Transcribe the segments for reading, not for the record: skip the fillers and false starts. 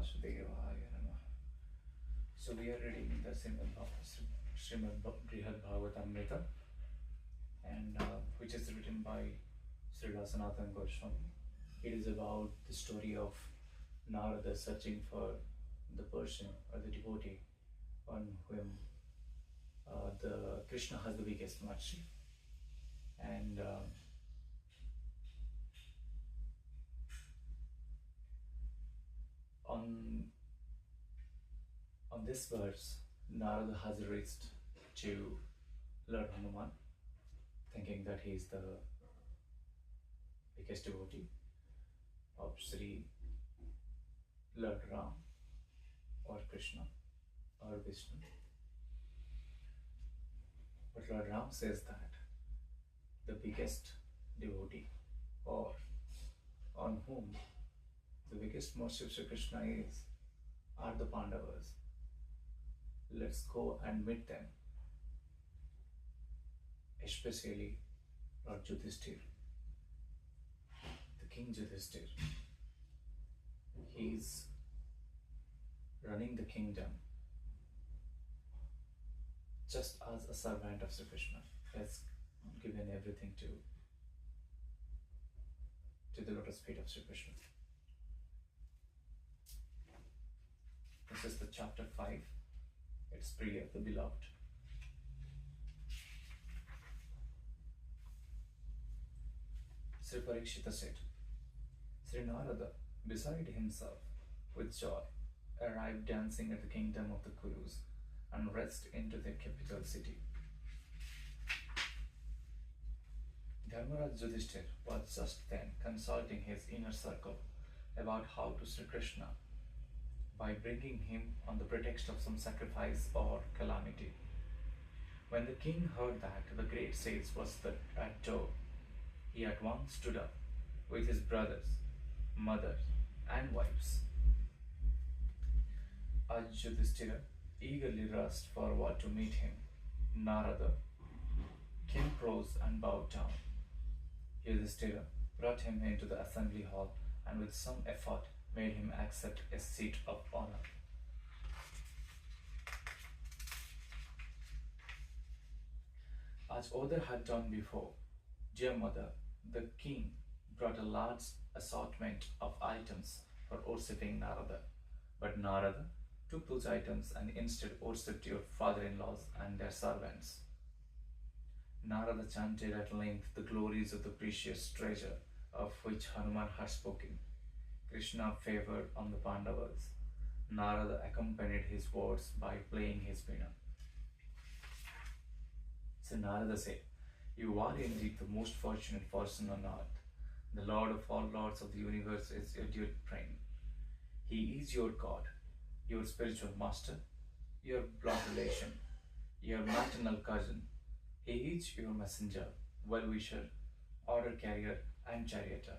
Vasudevaya Namaha. So we are reading the Srimad Brihad Bhagavatam, and which is written by Sri Sanatana Goswami. It is about the story of Narada searching for the person or the devotee on whom the Krishna has the biggest mercy. And on this verse, Narada has reached to Lord Hanuman, thinking that he is the biggest devotee of Sri Lord Ram or Krishna or Vishnu. But Lord Ram says that the biggest devotee, or on whom the biggest mercy of Sri Krishna is, are the Pandavas. Let's go and meet them, especially Lord Yudhishthir, the King Yudhishthir. He is running the kingdom just as a servant of Sri Krishna. He has given everything to the lotus feet of Sri Krishna. This is the chapter 5. It's Priya, the beloved. Sri Parikshita said, Sri Narada, beside himself with joy, arrived dancing at the kingdom of the Kurus and rest into their capital city. Dharmaraj Yudhishthir was just then consulting his inner circle about how to Sri Krishna by bringing him on the pretext of some sacrifice or calamity. When the king heard that the great sage was at door, he at once stood up with his brothers, mothers, and wives. As Yudhishthira eagerly rushed forward to meet him, Narada came close and bowed down. Yudhishthira brought him into the assembly hall and with some effort made him accept a seat of honor. As Odar had done before, dear mother, the king brought a large assortment of items for worshipping Narada. But Narada took those items and instead worshipped your father-in-laws and their servants. Narada chanted at length the glories of the precious treasure of which Hanuman had spoken. Krishna favored on the Pandavas. Narada accompanied his words by playing his veena. So Narada said, you are indeed the most fortunate person on earth. The Lord of all lords of the universe is your dear friend. He is your God, your spiritual master, your blood relation, your maternal cousin. He is your messenger, well-wisher, order carrier, and charioteer.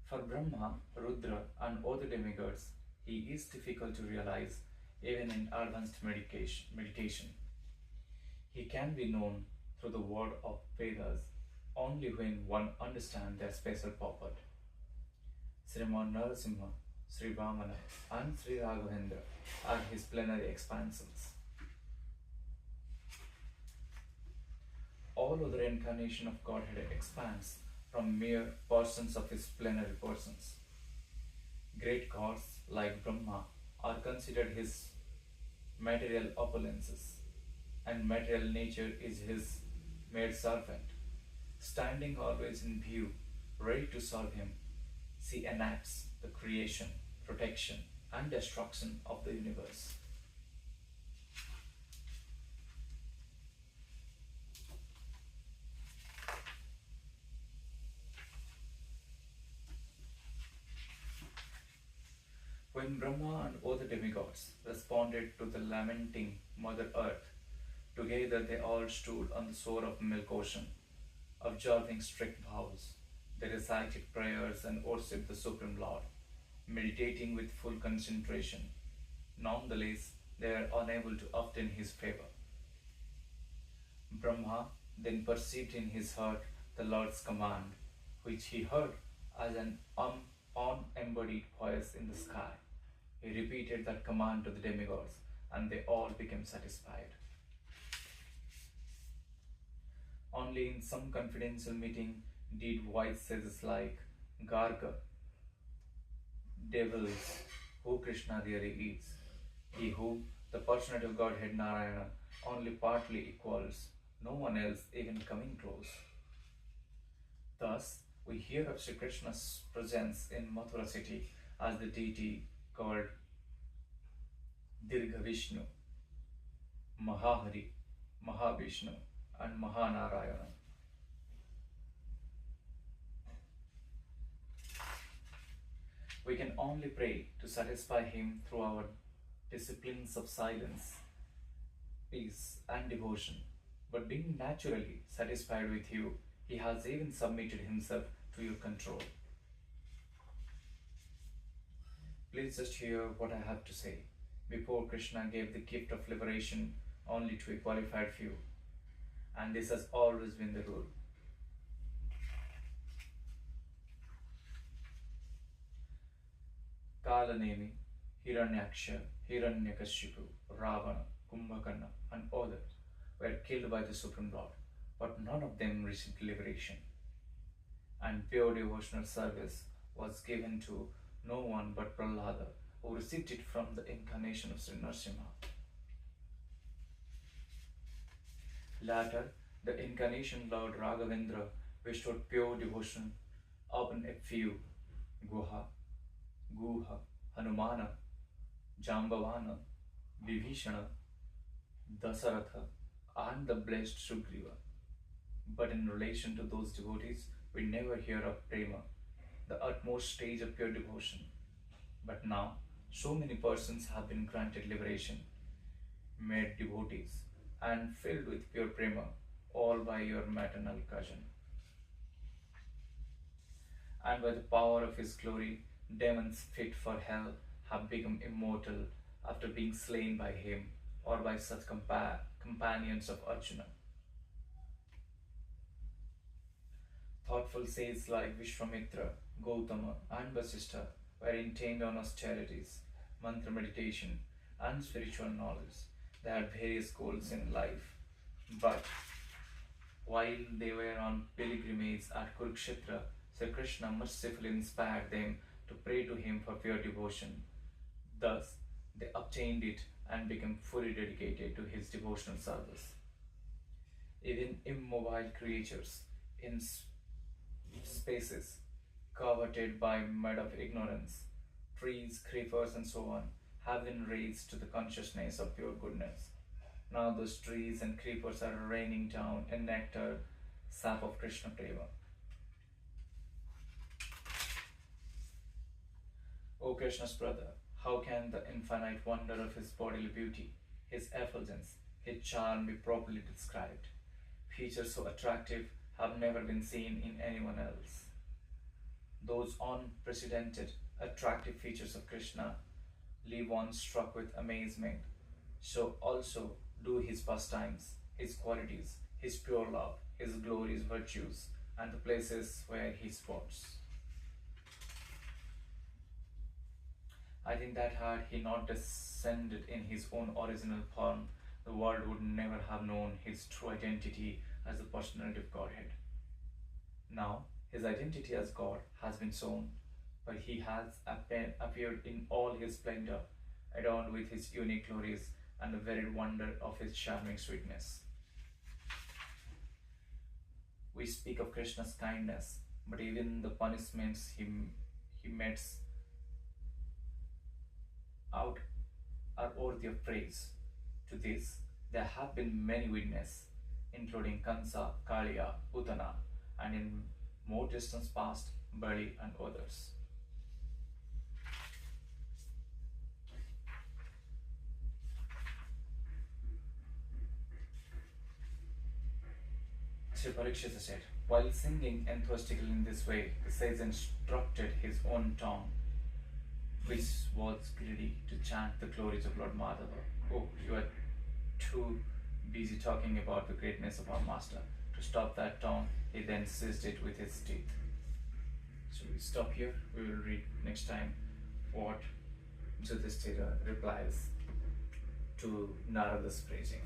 For Brahma, Rudra, and other demigods, he is difficult to realize even in advanced meditation. He can be known through the word of Vedas only when one understands their special purport. Srimad Narasimha, Sri Vamana, and Sri Raghavendra are his plenary expansions. All other incarnation of Godhead expands from mere persons of his plenary persons. Great gods like Brahma are considered his material opulences, and material nature is his maid servant, standing always in view, ready to serve him. She enacts the creation, protection, and destruction of the universe. When Brahma and other demigods responded to the lamenting Mother Earth, together they all stood on the shore of milk ocean, observing strict vows. They recited prayers and worshipped the Supreme Lord, meditating with full concentration. Nonetheless, they were unable to obtain his favor. Brahma then perceived in his heart the Lord's command, which he heard as an unembodied voice in the sky. He repeated that command to the demigods, and they all became satisfied. Only in some confidential meeting did wise sages like Garga devils who Krishna really is. He who the personality of Godhead Narayana only partly equals, no one else even coming close. Thus, we hear of Sri Krishna's presence in Mathura city as the deity called Dirgha Vishnu, Mahahari, Mahavishnu, and Mahanarayana. We can only pray to satisfy him through our disciplines of silence, peace, and devotion. But being naturally satisfied with you, he has even submitted himself to your control. Please just hear what I have to say. Before, Krishna gave the gift of liberation only to a qualified few, and this has always been the rule. Kalanemi, Hiranyaksha, Hiranyakashipu, Ravana, Kumbhakarna, and others were killed by the Supreme Lord, but none of them received liberation. And pure devotional service was given to no one but Prahlada, who received it from the incarnation of Sri Narasimha. Later, the incarnation Lord Raghavendra bestowed pure devotion upon a few: Guha, Guha, Hanumana, Jambavana, Vibhishana, Dasaratha, and the blessed Sugriva. But in relation to those devotees, we never hear of prema, the utmost stage of pure devotion. But now, so many persons have been granted liberation, made devotees, and filled with pure prema, all by your maternal cousin. And by the power of his glory, demons fit for hell have become immortal after being slain by him or by such companions of Arjuna. Thoughtful sages like Vishwamitra, Gautama, and Vasishtha were intent on austerities, mantra meditation, and spiritual knowledge. They had various goals in life, but while they were on pilgrimage at Kurukshetra, Sri Krishna mercifully inspired them to pray to him for pure devotion. Thus, they obtained it and became fully dedicated to his devotional service. Even immobile creatures in spaces coveted by mud of ignorance, trees, creepers, and so on, have been raised to the consciousness of pure goodness. Now those trees and creepers are raining down a nectar, sap of Krishna Prema. O Krishna's brother, how can the infinite wonder of his bodily beauty, his effulgence, his charm be properly described? Features so attractive have never been seen in anyone else. Those unprecedented, attractive features of Krishna leave one struck with amazement. So also do his pastimes, his qualities, his pure love, his glorious virtues, and the places where he sports. I think that had he not descended in his own original form, the world would never have known his true identity as the personality of Godhead. Now, his identity as God has been shown, but he has appeared in all his splendor, adorned with his unique glories and the very wonder of his charming sweetness. We speak of Krishna's kindness, but even the punishments he metes out are worthy of praise. To this, there have been many witnesses, including Kansa, Kaliya, Putana, and in more distance past, Bali and others. Sri Parikshita said, while singing enthusiastically in this way, the sage instructed his own tongue, which was greedy to chant the glories of Lord Madhava. Oh, you are too busy talking about the greatness of our master. To stop that tongue, he then seized it with his teeth. So we stop here. We will read next time what Yudhishthira replies to Narada's praising.